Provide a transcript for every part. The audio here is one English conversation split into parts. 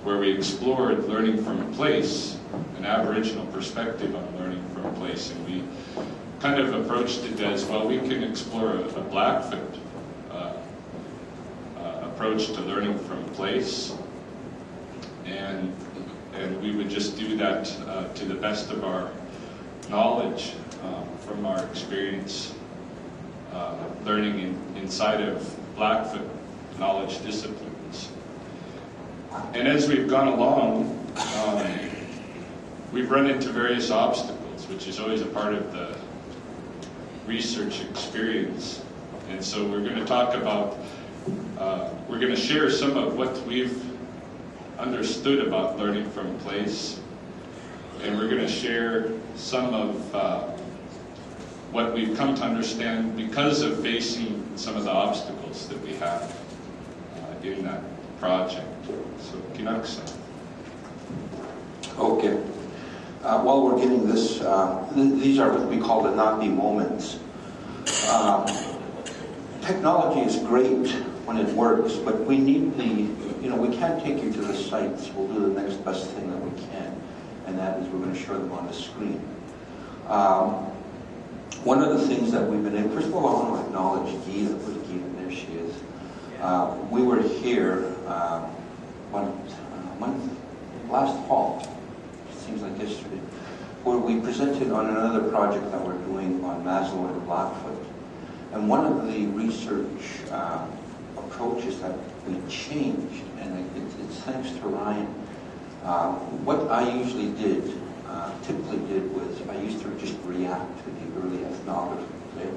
where we explored learning from place, an Aboriginal perspective on learning from place, and we kind of approached it as, well, we can explore a Blackfoot approach to learning from place, and we would just do that to the best of our knowledge from our experience learning inside of Blackfoot knowledge disciplines. And as we've gone along, we've run into various obstacles, which is always a part of the research experience. And so we're going to talk about, we're going to share some of what we've understood about learning from place, and we're going to share some of what we've come to understand because of facing some of the obstacles that we have in that project. So, Kinaksa. Okay. While we're getting this, these are what we call the not be moments. Technology is great when it works, but we need we can't take you to the sites. We'll do the next best thing that we can, and that is we're going to show them on the screen. One of the things that we've been in, first of all, I want to acknowledge Geeta. Where's Geeta? There she is. We were here last fall, it seems like yesterday, where we presented on another project that we're doing on Maslow and Blackfoot. And one of the research approaches that we changed, and it's thanks to Ryan. What I usually typically did was I used to just react to the early ethnography,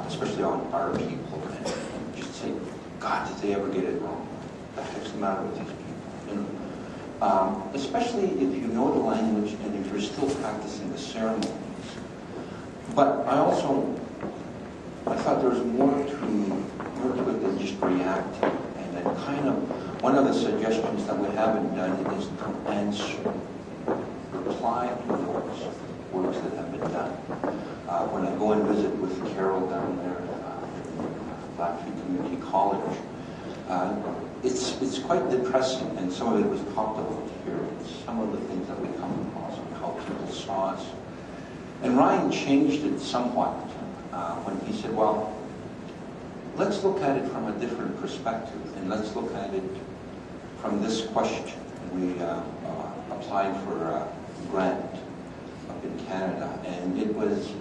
especially on our people, and just say, God, did they ever get it wrong? What the heck's the matter with these people? Especially if you know the language and if you're still practicing the ceremonies. But I thought there was more to it than just reacting. And then kind of, one of the suggestions that we haven't done is to reply to those works that have been done. When I go and visit with Carol down there at Blackfoot Community College, it's quite depressing, and some of it was talked about here. Some of the things that we come across and how people saw us. And Ryan changed it somewhat when he said, well, let's look at it from a different perspective, and let's look at it from this question. And we applied for a grant up in Canada, and it was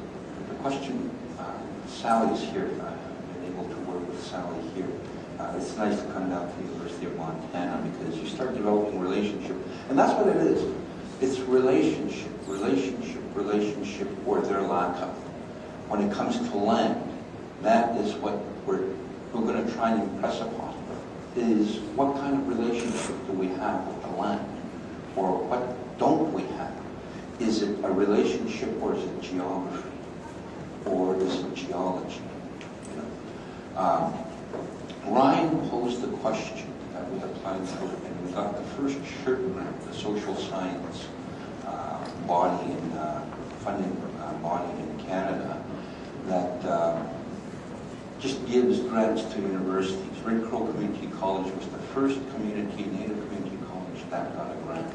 the question, Sally's here, I've been able to work with Sally here. It's nice to come down to the University of Montana because you start developing relationship. And that's what it is. It's relationship, or their lack of. When it comes to land, that is what we're going to try and impress upon, is what kind of relationship do we have with the land? Or what don't we have? Is it a relationship, or is it geography? Or is it geology? Ryan posed the question that we applied for, and we got the first SHIRT grant, the social science body and funding body in Canada that just gives grants to universities. Red Crow Community College was the first Native community college that got a grant.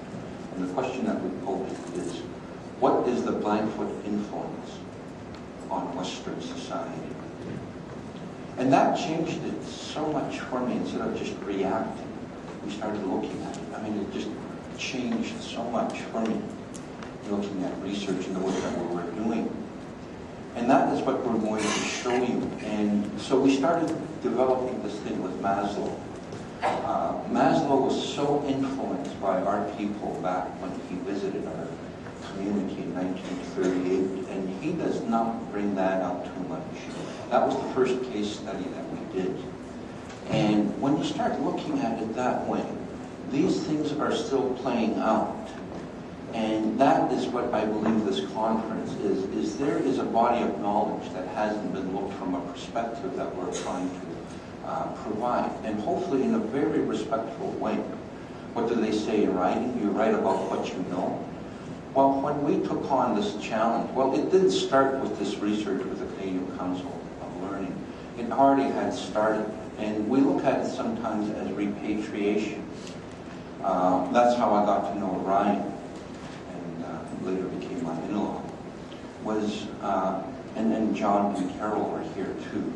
And the question that we posed is, what is the Blackfoot influence on Western society? And that changed it so much for me. Instead of just reacting, we started looking at it. I mean, it just changed so much for me, looking at research and the work that we were doing. And that is what we're going to show you. And so we started developing this thing with Maslow. Maslow was so influenced by our people back when he visited our community in 1938, and he does not bring that out too much. That was the first case study that we did. And when you start looking at it that way, these things are still playing out. And that is what I believe this conference is there is a body of knowledge that hasn't been looked from a perspective that we're trying to provide, and hopefully in a very respectful way. What do they say in writing? You write about what you know. Well, when we took on this challenge, well, it didn't start with this research with the Canadian Council of Learning. It already had started, and we look at it sometimes as repatriation. That's how I got to know Ryan, and later became my in-law. And John and Carol were here too.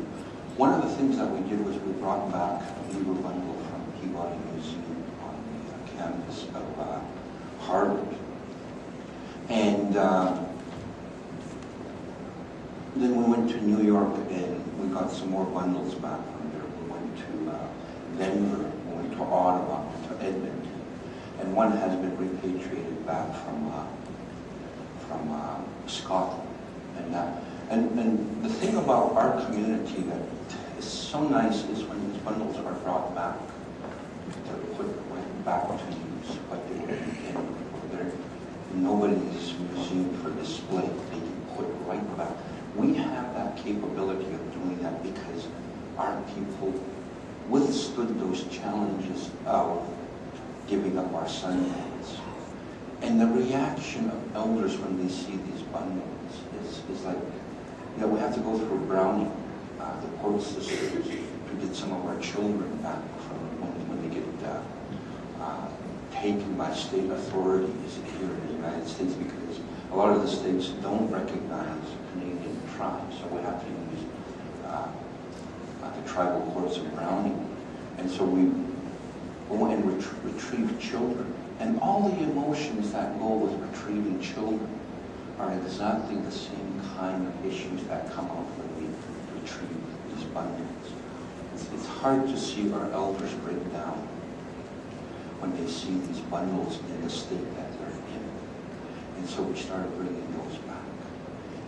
One of the things that we did was we brought back a beaver bundle from Peabody Museum on the campus of Harvard. And then we went to New York and we got some more bundles back from there. We went to Denver, we went to Ottawa, to Edmonton, and one has been repatriated back from Scotland. And the thing about our community that is so nice is when these bundles are brought back, they're put right back to use what they were intended for. They're nobody's museum for display. They can put right back. We have that capability of doing that because our people withstood those challenges of giving up our Sundays. And the reaction of elders when they see these bundles is like, we have to go through Browning, the court sisters, to get some of our children back from when they get taken by state authorities here in the United States, because a lot of the states don't recognize Canadian tribes, so we have to use the tribal courts of Browning. And so we go and retrieve children. And all the emotions that go with retrieving children are exactly the same kind of issues that come up when we retrieve these bundles. It's hard to see our elders break down when they see these bundles in the state that they're in. And so we started bringing those back.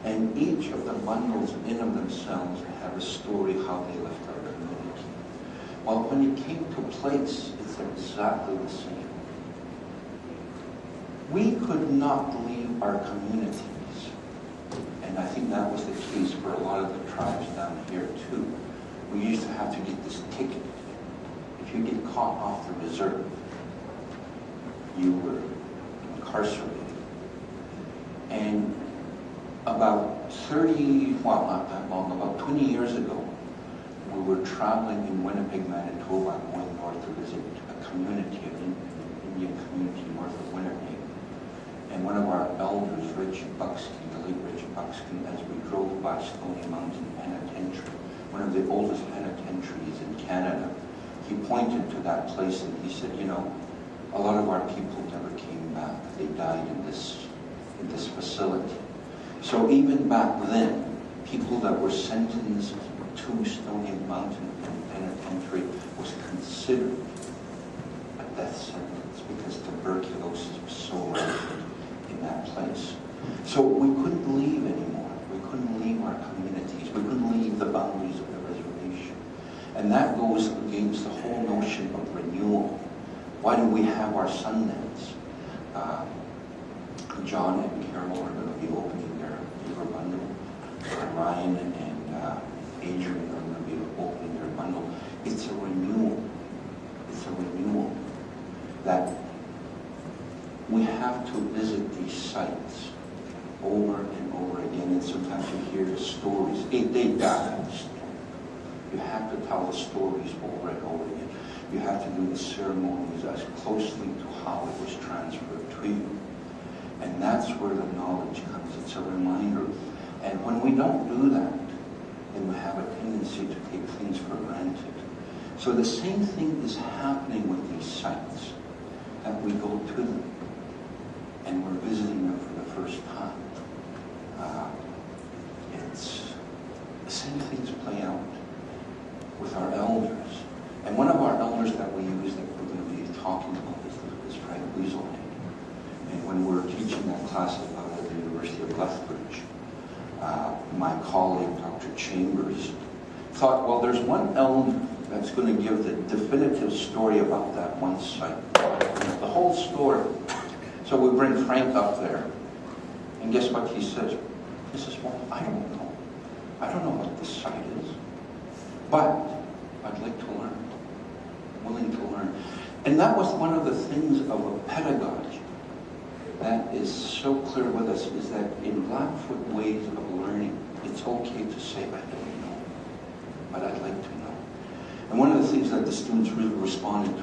And each of the bundles in of themselves have a story how they left our community. Well, when it came to place, it's exactly the same. We could not leave our communities, and I think that was the case for a lot of the tribes down here too. We used to have to get this ticket. If you get caught off the reserve, you were incarcerated. And about 20 years ago, we were traveling in Winnipeg, Manitoba, going north to visit a community, an Indian community north of Winnipeg. And one of our elders, Richard Buckskin, the late Richard Buckskin, as we drove by Stony Mountain Penitentiary, one of the oldest penitentiaries in Canada, he pointed to that place and he said, a lot of our people never came back. They died in this facility. So even back then, people that were sentenced to Stony Mountain Penitentiary was considered a death sentence because tuberculosis was so rampant in that place. So we couldn't leave anymore. We couldn't leave our communities. We couldn't leave the boundaries of the reservation. And that goes against the whole notion of renewal. Why do we have our Sundance? John and Carol are going to be opening their beaver bundle. Ryan and Adrian are going to be opening their bundle. It's a renewal. It's a renewal that we have to visit these sites over and over again, and sometimes you hear the stories. They die. You have to tell the stories over and over again. You have to do the ceremonies as closely to how it was transferred to you. And that's where the knowledge comes. It's a reminder. And when we don't do that, then we have a tendency to take things for granted. So the same thing is happening with these sites, that we go to them and we're visiting them for the first time. It's the same things play out with our elders. And one of our elders that we use that we're going to be talking about is Frank Weaselhead. And when we were teaching that class about at the University of Lethbridge, my colleague, Dr. Chambers, thought, well, there's one elder that's going to give the definitive story about that one site. The whole story. So we bring Frank up there, and guess what he says? He says, well, I don't know. I don't know what this site is, but I'd like to learn, willing to learn. And that was one of the things of a pedagogy that is so clear with us, is that in Blackfoot ways of learning, it's okay to say, I don't know, but I'd like to know. And one of the things that the students really responded to